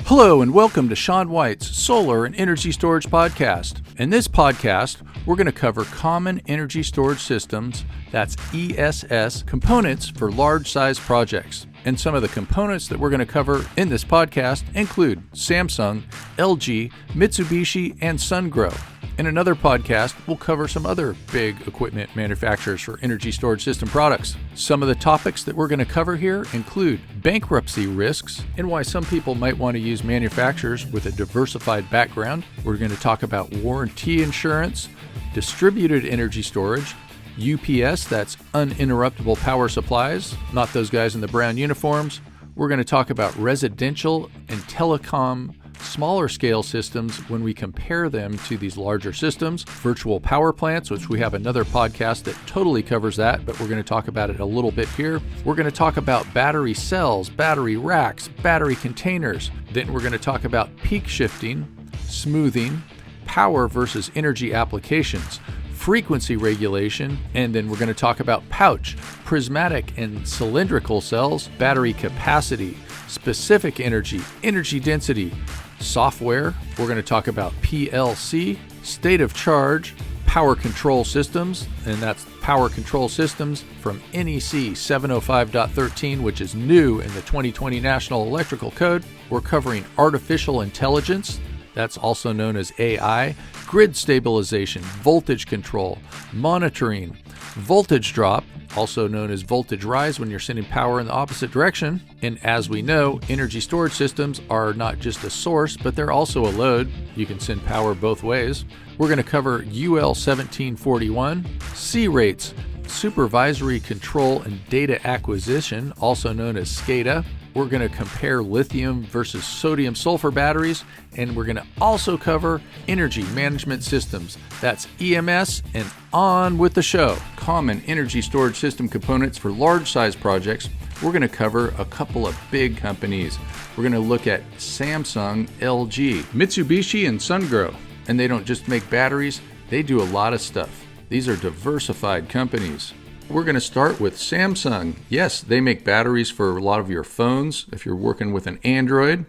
Hello and welcome to Sean White's Solar and Energy Storage Podcast. In this podcast, we're going to cover common energy storage systems, that's ESS, components for large-size projects. And some of the components that we're going to cover in this podcast include Samsung, LG, Mitsubishi, and Sungrow. In another podcast, we'll cover some other big equipment manufacturers for energy storage system products. Some of the topics that we're going to cover here include bankruptcy risks and why some people might want to use manufacturers with a diversified background. We're going to talk about warranty insurance, distributed energy storage, UPS, that's uninterruptible power supplies, not those guys in the brown uniforms. We're going to talk about residential and telecom smaller scale systems when we compare them to these larger systems, virtual power plants, which we have another podcast that totally covers that, but we're going to talk about it a little bit here. We're going to talk about battery cells, battery racks, battery containers. Then we're going to talk about peak shifting, smoothing, power versus energy applications, frequency regulation, and then we're going to talk about pouch, prismatic and cylindrical cells, battery capacity, specific energy, energy density, software. We're going to talk about PLC, state of charge, power control systems, and that's power control systems from NEC 705.13, which is new in the 2020 National Electrical Code. We're covering artificial intelligence, that's also known as AI, grid stabilization, voltage control, monitoring, voltage drop, also known as voltage rise when you're sending power in the opposite direction. And as we know, energy storage systems are not just a source, but they're also a load. You can send power both ways. We're going to cover UL 1741, C rates, supervisory control and data acquisition, also known as SCADA. We're going to compare lithium versus sodium sulfur batteries, and we're going to also cover energy management systems. That's EMS, and on with the show. Common energy storage system components for large size projects. We're going to cover a couple of big companies. We're going to look at Samsung, LG, Mitsubishi, and Sungrow. And they don't just make batteries, they do a lot of stuff. These are diversified companies. We're going to start with Samsung. Yes, they make batteries for a lot of your phones if you're working with an Android.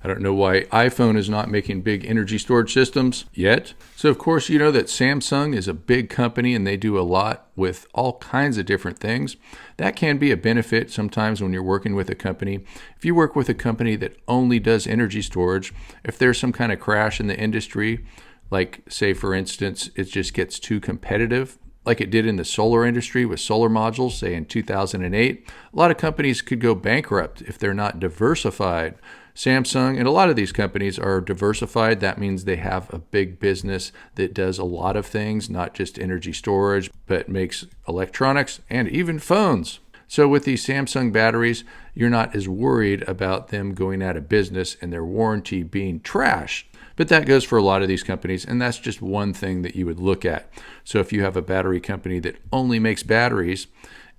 I don't know why iPhone is not making big energy storage systems yet. So of course, you know that Samsung is a big company and they do a lot with all kinds of different things. That can be a benefit sometimes when you're working with a company. If you work with a company that only does energy storage, if there's some kind of crash in the industry, like say for instance, it just gets too competitive, like it did in the solar industry with solar modules, say in 2008. A lot of companies could go bankrupt if they're not diversified. Samsung and a lot of these companies are diversified. That means they have a big business that does a lot of things, not just energy storage, but makes electronics and even phones. So with these Samsung batteries, you're not as worried about them going out of business and their warranty being trashed. But that goes for a lot of these companies, and that's just one thing that you would look at. So if you have a battery company that only makes batteries,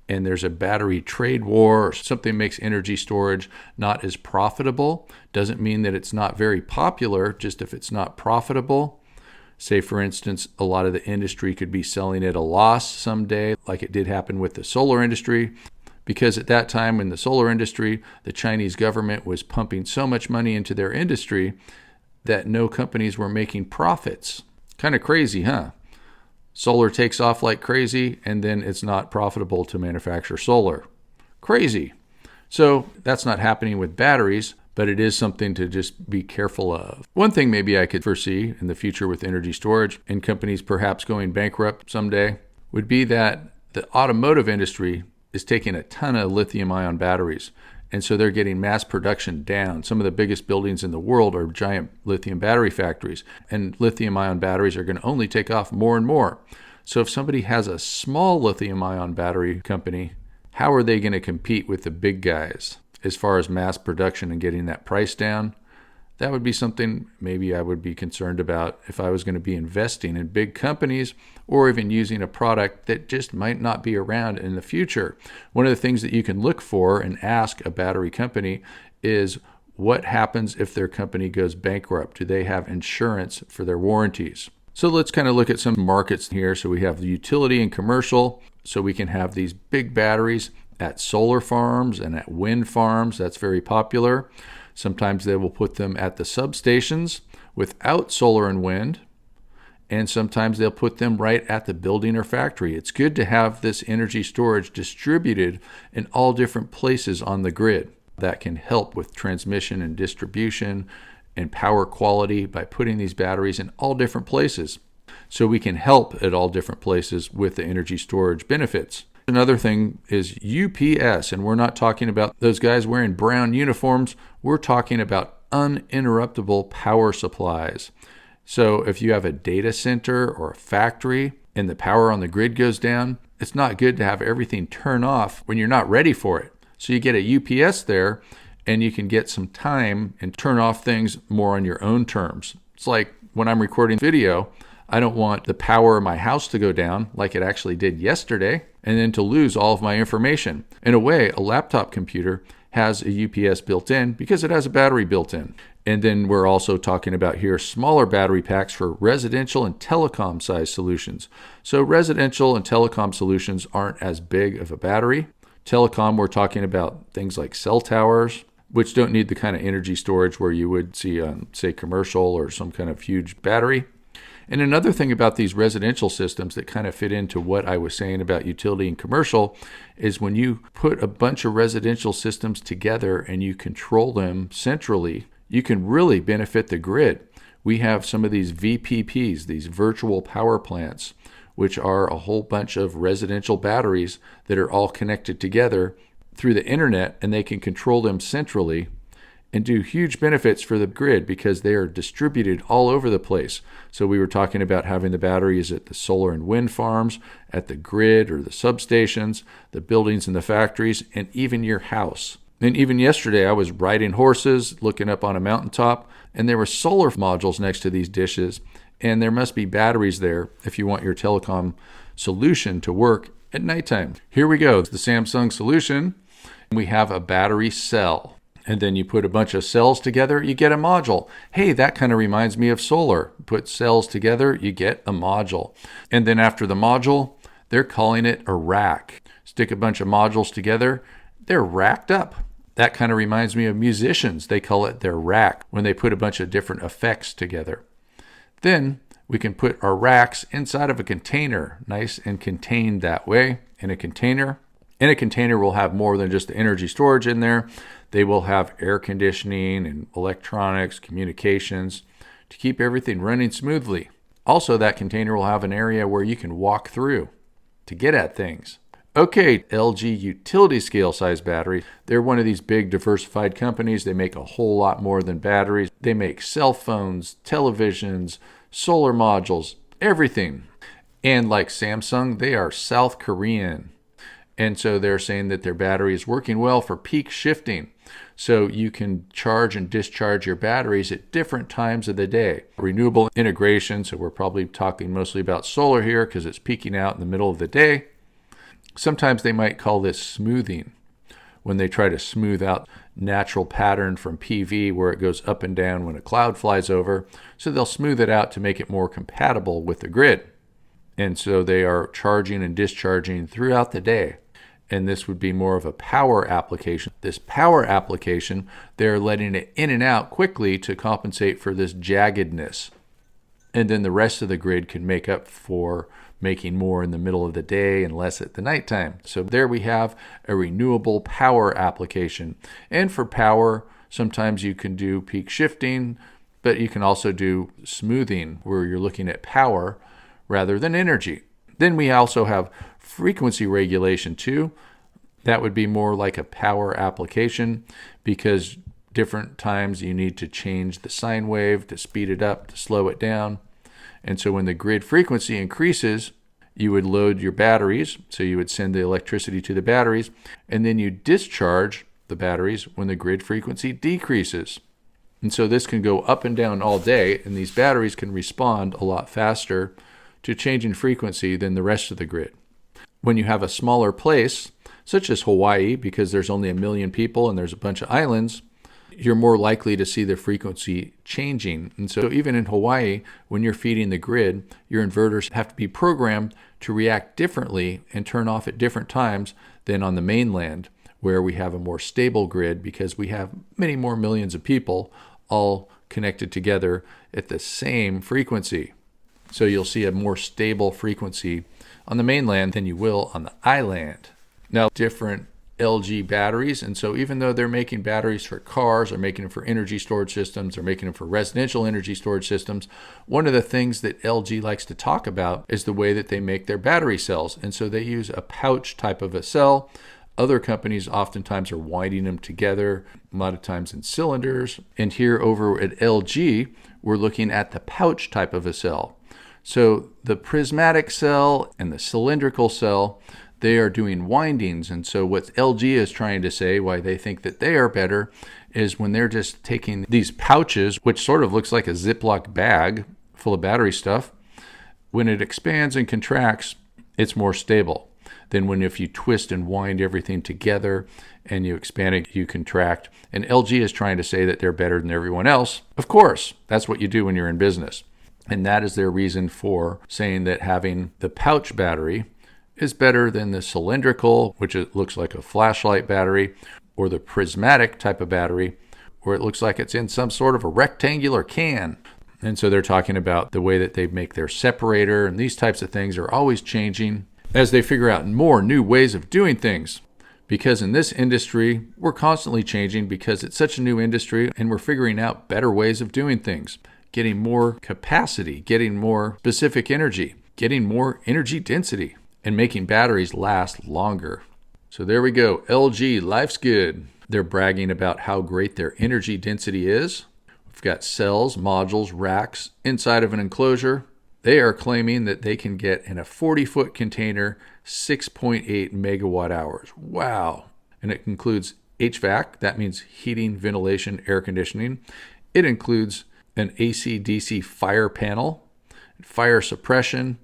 and there's a battery trade war or something makes energy storage not as profitable, doesn't mean that it's not very popular, just if it's not profitable. Say, for instance, a lot of the industry could be selling at a loss someday, like it did happen with the solar industry. Because at that time in the solar industry, the Chinese government was pumping so much money into their industry that no companies were making profits. Kind of crazy, huh? Solar takes off like crazy, and then it's not profitable to manufacture solar. Crazy. So that's not happening with batteries, but it is something to just be careful of. One thing maybe I could foresee in the future with energy storage and companies perhaps going bankrupt someday would be that the automotive industry is taking a ton of lithium-ion batteries. And so they're getting mass production down. Some of the biggest buildings in the world are giant lithium battery factories. And lithium-ion batteries are going to only take off more and more. So if somebody has a small lithium-ion battery company, how are they going to compete with the big guys as far as mass production and getting that price down? That would be something maybe I would be concerned about if I was going to be investing in big companies or even using a product that just might not be around in the future. One of the things that you can look for and ask a battery company is what happens if their company goes bankrupt? Do they have insurance for their warranties? So let's kind of look at some markets here. So we have the utility and commercial. So we can have these big batteries at solar farms and at wind farms. That's very popular. Sometimes they will put them at the substations without solar and wind, and sometimes they'll put them right at the building or factory. It's good to have this energy storage distributed in all different places on the grid. That can help with transmission and distribution and power quality by putting these batteries in all different places. So we can help at all different places with the energy storage benefits. Another thing is UPS, and we're not talking about those guys wearing brown uniforms. We're talking about uninterruptible power supplies. So if you have a data center or a factory and the power on the grid goes down, it's not good to have everything turn off when you're not ready for it. So you get a UPS there and you can get some time and turn off things more on your own terms. It's like when I'm recording video, I don't want the power of my house to go down like it actually did yesterday and then to lose all of my information. In a way, a laptop computer has a UPS built in because it has a battery built in. And then we're also talking about here smaller battery packs for residential and telecom size solutions. So residential and telecom solutions aren't as big of a battery. Telecom, we're talking about things like cell towers, which don't need the kind of energy storage where you would see on, say, commercial or some kind of huge battery. And another thing about these residential systems that kind of fit into what I was saying about utility and commercial is when you put a bunch of residential systems together and you control them centrally, you can really benefit the grid. We have some of these VPPs, these virtual power plants, which are a whole bunch of residential batteries that are all connected together through the internet, and they can control them centrally and do huge benefits for the grid because they are distributed all over the place. So we were talking about having the batteries at the solar and wind farms, at the grid or the substations, the buildings and the factories, and even your house. And even yesterday, I was riding horses, looking up on a mountaintop, and there were solar modules next to these dishes, and there must be batteries there if you want your telecom solution to work at nighttime. Here we go, the Samsung solution. We have a battery cell, and then you put a bunch of cells together, you get a module. Hey, that kind of reminds me of solar. Put cells together, you get a module. And then after the module, they're calling it a rack. Stick a bunch of modules together, they're racked up. That kind of reminds me of musicians. They call it their rack when they put a bunch of different effects together. Then we can put our racks inside of a container, nice and contained that way in a container. And a container will have more than just the energy storage in there. They will have air conditioning and electronics, communications to keep everything running smoothly. Also, that container will have an area where you can walk through to get at things. Okay, LG utility scale size battery. They're one of these big diversified companies. They make a whole lot more than batteries. They make cell phones, televisions, solar modules, everything. And like Samsung, they are South Korean. And so they're saying that their battery is working well for peak shifting. So you can charge and discharge your batteries at different times of the day. Renewable integration, so we're probably talking mostly about solar here because it's peaking out in the middle of the day. Sometimes they might call this smoothing when they try to smooth out natural pattern from PV where it goes up and down when a cloud flies over. So they'll smooth it out to make it more compatible with the grid. And so they are charging and discharging throughout the day. And this would be more of a power application. This power application, they're letting it in and out quickly to compensate for this jaggedness. And then the rest of the grid can make up for making more in the middle of the day and less at the nighttime. So there we have a renewable power application. And for power, sometimes you can do peak shifting, but you can also do smoothing where you're looking at power rather than energy. Then we also have frequency regulation too. That would be more like a power application because different times you need to change the sine wave to speed it up, to slow it down. And so when the grid frequency increases, you would load your batteries. So you would send the electricity to the batteries, and then you discharge the batteries when the grid frequency decreases. And so this can go up and down all day, and these batteries can respond a lot faster to changing frequency than the rest of the grid. When you have a smaller place, such as Hawaii, because there's only 1 million people and there's a bunch of islands, you're more likely to see the frequency changing. And so even in Hawaii, when you're feeding the grid, your inverters have to be programmed to react differently and turn off at different times than on the mainland, where we have a more stable grid because we have many more millions of people all connected together at the same frequency. So you'll see a more stable frequency on the mainland than you will on the island. Now, different LG batteries, and so even though they're making batteries for cars, they're making them for energy storage systems, they're making them for residential energy storage systems, one of the things that LG likes to talk about is the way that they make their battery cells. And so they use a pouch type of a cell. Other companies oftentimes are winding them together, a lot of times in cylinders. And here over at LG, we're looking at the pouch type of a cell. So the prismatic cell and the cylindrical cell, they are doing windings. And so what LG is trying to say, why they think that they are better, is when they're just taking these pouches, which sort of looks like a Ziploc bag full of battery stuff, when it expands and contracts, it's more stable than when if you twist and wind everything together and you expand it, you contract. And LG is trying to say that they're better than everyone else. Of course, that's what you do when you're in business. And that is their reason for saying that having the pouch battery is better than the cylindrical, which it looks like a flashlight battery, or the prismatic type of battery, where it looks like it's in some sort of a rectangular can. And so they're talking about the way that they make their separator, and these types of things are always changing as they figure out more new ways of doing things. Because in this industry, we're constantly changing because it's such a new industry, and we're figuring out better ways of doing things, getting more capacity, getting more specific energy, getting more energy density, and making batteries last longer. So there we go. LG, life's good. They're bragging about how great their energy density is. We've got cells, modules, racks inside of an enclosure. They are claiming that they can get in a 40-foot container 6.8 megawatt hours. Wow. And it includes HVAC. That means heating, ventilation, air conditioning. It includes an AC/DC fire panel, fire suppression,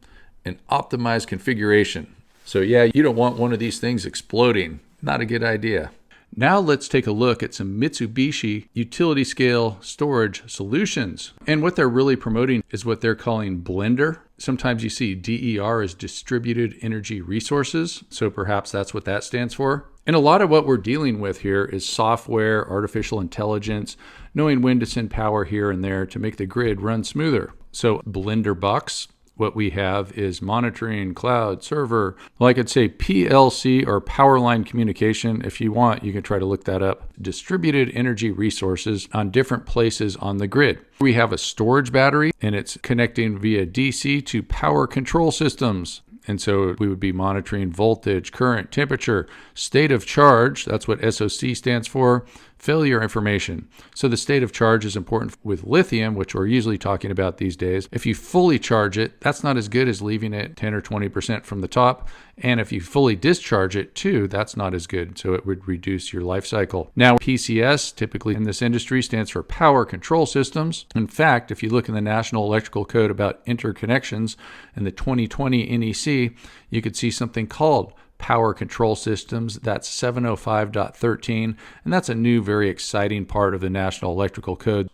and optimized configuration. So yeah, you don't want one of these things exploding. Not a good idea. Now let's take a look at some Mitsubishi utility scale storage solutions. And what they're really promoting is what they're calling blender. Sometimes you see DER as distributed energy resources. So perhaps that's what that stands for. And a lot of what we're dealing with here is software, artificial intelligence, knowing when to send power here and there to make the grid run smoother. So blender box. What we have is monitoring, cloud, server. Well, I could say PLC or power line communication. If you want, you can try to look that up. Distributed energy resources on different places on the grid. We have a storage battery, and it's connecting via DC to power control systems. And so we would be monitoring voltage, current, temperature, state of charge. That's what SOC stands for, failure information. So the state of charge is important with lithium, which we're usually talking about these days. If you fully charge it, that's not as good as leaving it 10 or 20% from the top. And if you fully discharge it too, that's not as good. So it would reduce your life cycle. Now, PCS, typically in this industry, stands for power control systems. In fact, if you look in the National Electrical Code about interconnections and the 2020 NEC, you could see something called power control systems. That's 705.13, and that's a new, very exciting part of the National Electrical Code.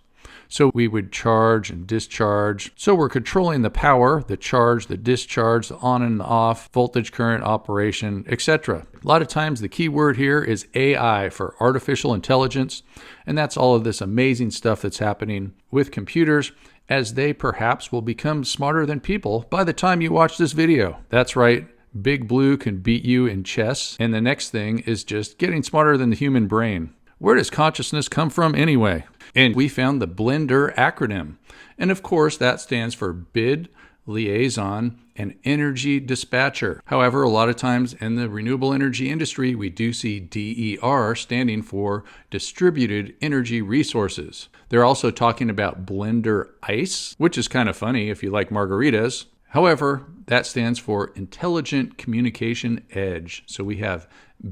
So we would charge and discharge. So we're controlling the power, the charge, the discharge, the on and off, voltage, current, operation, etc. A lot of times the key word here is AI for artificial intelligence, and that's all of this amazing stuff that's happening with computers as they perhaps will become smarter than people by the time you watch this video. That's right. Big Blue can beat you in chess, and the next thing is just getting smarter than the human brain. Where does consciousness come from anyway? And we found the BLENDER acronym. And of course, that stands for Bid, Liaison, and Energy Dispatcher. However, a lot of times in the renewable energy industry, we do see DER standing for Distributed Energy Resources. They're also talking about Blender Ice, which is kind of funny if you like margaritas. However, that stands for Intelligent Communication Edge. So we have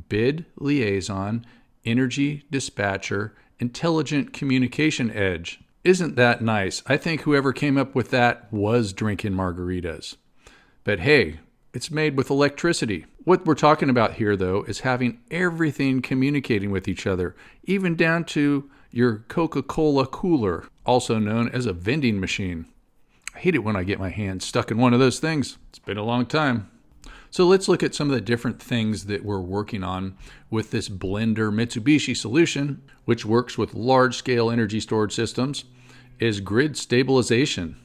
Bid, Liaison, Energy Dispatcher, Intelligent Communication Edge. Isn't that nice? I think whoever came up with that was drinking margaritas. But hey, it's made with electricity. What we're talking about here, though, is having everything communicating with each other, even down to your Coca-Cola cooler, also known as a vending machine. I hate it when I get my hand stuck in one of those things. It's been a long time. So let's look at some of the different things that we're working on with this blender Mitsubishi solution, which works with large-scale energy storage systems, is grid stabilization.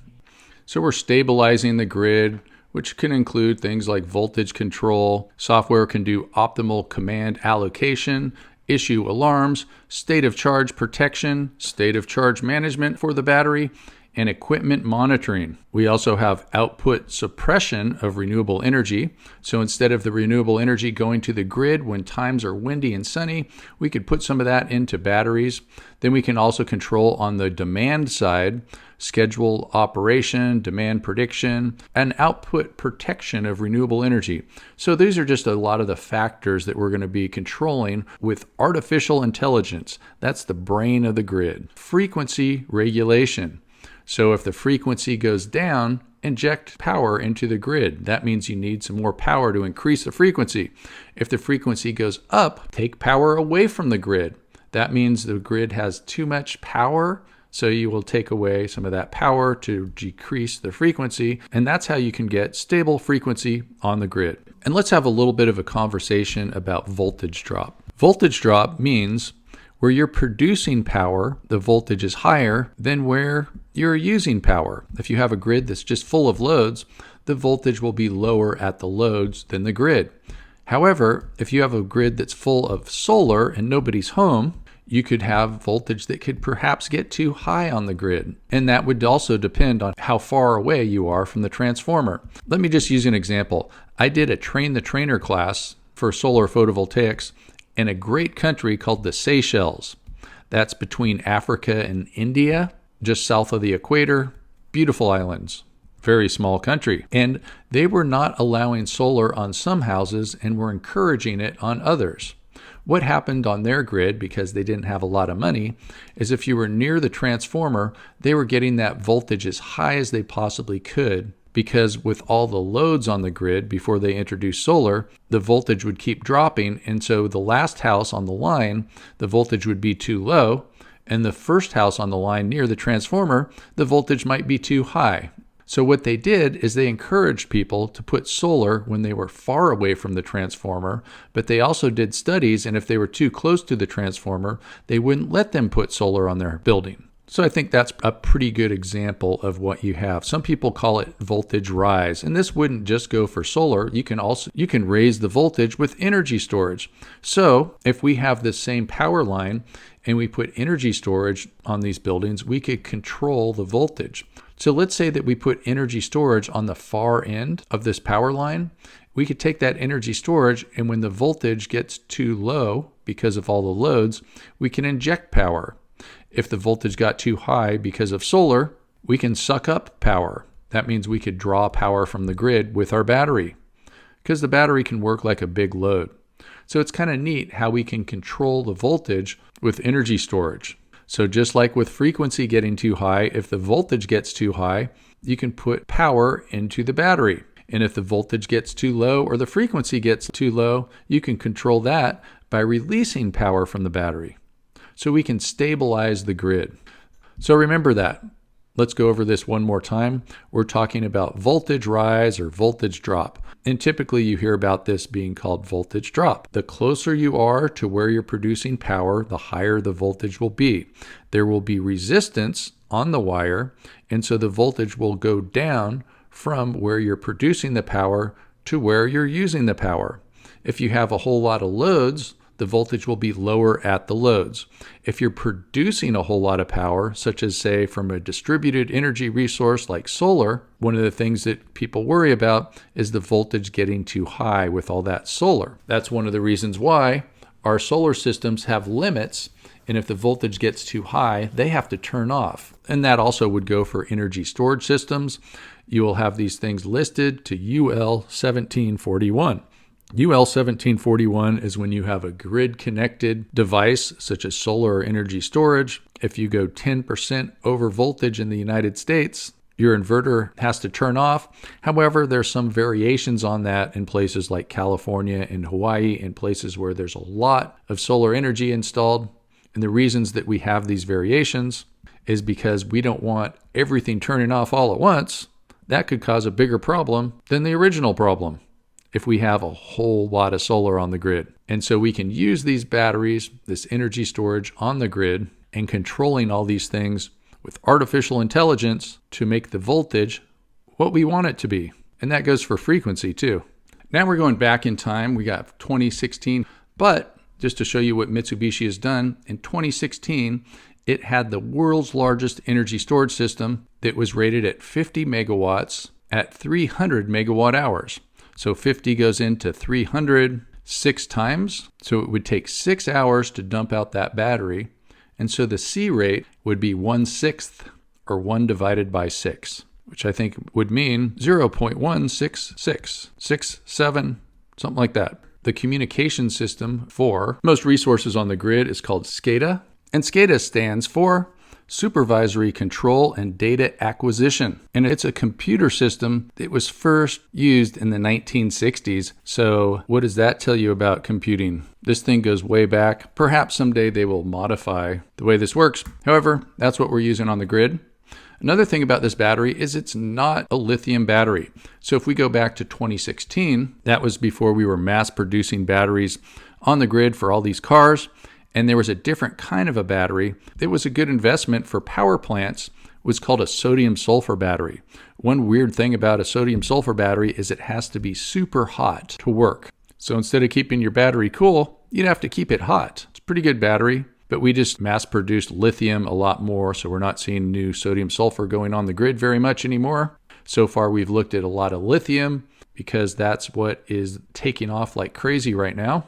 So we're stabilizing the grid, which can include things like voltage control. Software can do optimal command allocation, issue alarms, state of charge protection, state of charge management for the battery, and equipment monitoring. We also have output suppression of renewable energy. So instead of the renewable energy going to the grid when times are windy and sunny, we could put some of that into batteries. Then we can also control on the demand side, schedule operation, demand prediction, and output protection of renewable energy. So these are just a lot of the factors that we're going to be controlling with artificial intelligence. That's the brain of the grid. Frequency regulation. So if the frequency goes down, inject power into the grid. That means you need some more power to increase the frequency. If the frequency goes up, take power away from the grid. That means the grid has too much power, so you will take away some of that power to decrease the frequency, and that's how you can get stable frequency on the grid. And let's have a little bit of a conversation about voltage drop. Voltage drop means where you're producing power, the voltage is higher than where you're using power. If you have a grid that's just full of loads, the voltage will be lower at the loads than the grid. However, if you have a grid that's full of solar and nobody's home, you could have voltage that could perhaps get too high on the grid. And that would also depend on how far away you are from the transformer. Let me just use an example. I did a train the trainer class for solar photovoltaics in a great country called the Seychelles. That's between Africa and India, just south of the equator. Beautiful islands, very small country. And they were not allowing solar on some houses and were encouraging it on others. What happened on their grid, because they didn't have a lot of money, is if you were near the transformer, they were getting that voltage as high as they possibly could, because with all the loads on the grid before they introduced solar, the voltage would keep dropping. And so the last house on the line, the voltage would be too low. And the first house on the line near the transformer, the voltage might be too high. So what they did is they encouraged people to put solar when they were far away from the transformer, but they also did studies, and if they were too close to the transformer, they wouldn't let them put solar on their building. So I think that's a pretty good example of what you have. Some people call it voltage rise, and this wouldn't just go for solar. You can raise the voltage with energy storage. So if we have the same power line and we put energy storage on these buildings, we could control the voltage. So let's say that we put energy storage on the far end of this power line. We could take that energy storage, and when the voltage gets too low because of all the loads, we can inject power. If the voltage got too high because of solar, we can suck up power. That means we could draw power from the grid with our battery, because the battery can work like a big load. So it's kind of neat how we can control the voltage with energy storage. So just like with frequency getting too high, if the voltage gets too high, you can put power into the battery. And if the voltage gets too low or the frequency gets too low, you can control that by releasing power from the battery. So we can stabilize the grid. So remember that. Let's go over this one more time. We're talking about voltage rise or voltage drop. And typically you hear about this being called voltage drop. The closer you are to where you're producing power, the higher the voltage will be. There will be resistance on the wire, and so the voltage will go down from where you're producing the power to where you're using the power. If you have a whole lot of loads, the voltage will be lower at the loads. If you're producing a whole lot of power, such as say from a distributed energy resource like solar, one of the things that people worry about is the voltage getting too high with all that solar. That's one of the reasons why our solar systems have limits, and if the voltage gets too high, they have to turn off. And that also would go for energy storage systems. You will have these things listed to UL 1741. UL 1741 is when you have a grid-connected device, such as solar or energy storage. If you go 10% over voltage in the United States, your inverter has to turn off. However, there's some variations on that in places like California and Hawaii, and places where there's a lot of solar energy installed. And the reasons that we have these variations is because we don't want everything turning off all at once. That could cause a bigger problem than the original problem. if we have a whole lot of solar on the grid. And so we can use these batteries, this energy storage on the grid, and controlling all these things with artificial intelligence to make the voltage what we want it to be. And that goes for frequency too. Now we're going back in time. We got 2016, but just to show you what Mitsubishi has done, in 2016, it had the world's largest energy storage system that was rated at 50 megawatts at 300 megawatt hours. So 50 goes into 300 6 times. So it would take 6 hours to dump out that battery. And so the C rate would be 1/6 or 1 divided by 6, which I think would mean 0.16667, something like that. The communication system for most resources on the grid is called SCADA, and SCADA stands for Supervisory Control and Data Acquisition. And it's a computer system that was first used in the 1960s. So what does that tell you about computing? This thing goes way back. Perhaps someday they will modify the way this works. However, that's what we're using on the grid. Another thing about this battery is it's not a lithium battery. So if we go back to 2016, that was before we were mass producing batteries on the grid for all these cars. And there was a different kind of a battery that was a good investment for power plants. It was called a sodium sulfur battery. One weird thing about a sodium sulfur battery is it has to be super hot to work. So instead of keeping your battery cool, you'd have to keep it hot. It's a pretty good battery, but we just mass produced lithium a lot more. So we're not seeing new sodium sulfur going on the grid very much anymore. So far, we've looked at a lot of lithium because that's what is taking off like crazy right now.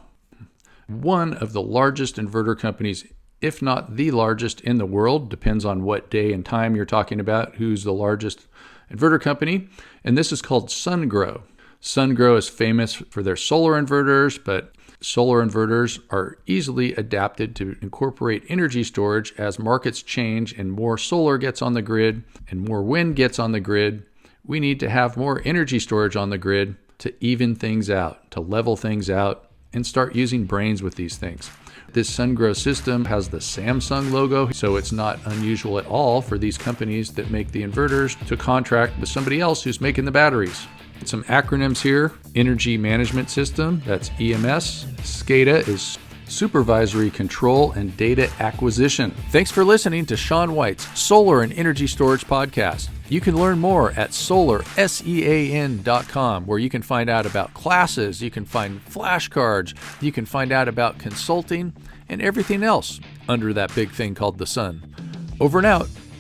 One of the largest inverter companies, if not the largest in the world, depends on what day and time you're talking about, who's the largest inverter company, and this is called Sungrow. Sungrow is famous for their solar inverters, but solar inverters are easily adapted to incorporate energy storage as markets change and more solar gets on the grid and more wind gets on the grid. We need to have more energy storage on the grid to even things out, to level things out, and start using brains with these things. This Sungrow system has the Samsung logo, so it's not unusual at all for these companies that make the inverters to contract with somebody else who's making the batteries. Some acronyms here: Energy Management System, that's EMS. SCADA is Supervisory Control and Data Acquisition. Thanks for listening to Sean White's Solar and Energy Storage Podcast. You can learn more at solarsean.com, where you can find out about classes, you can find flashcards, you can find out about consulting, and everything else under that big thing called the sun. Over and out.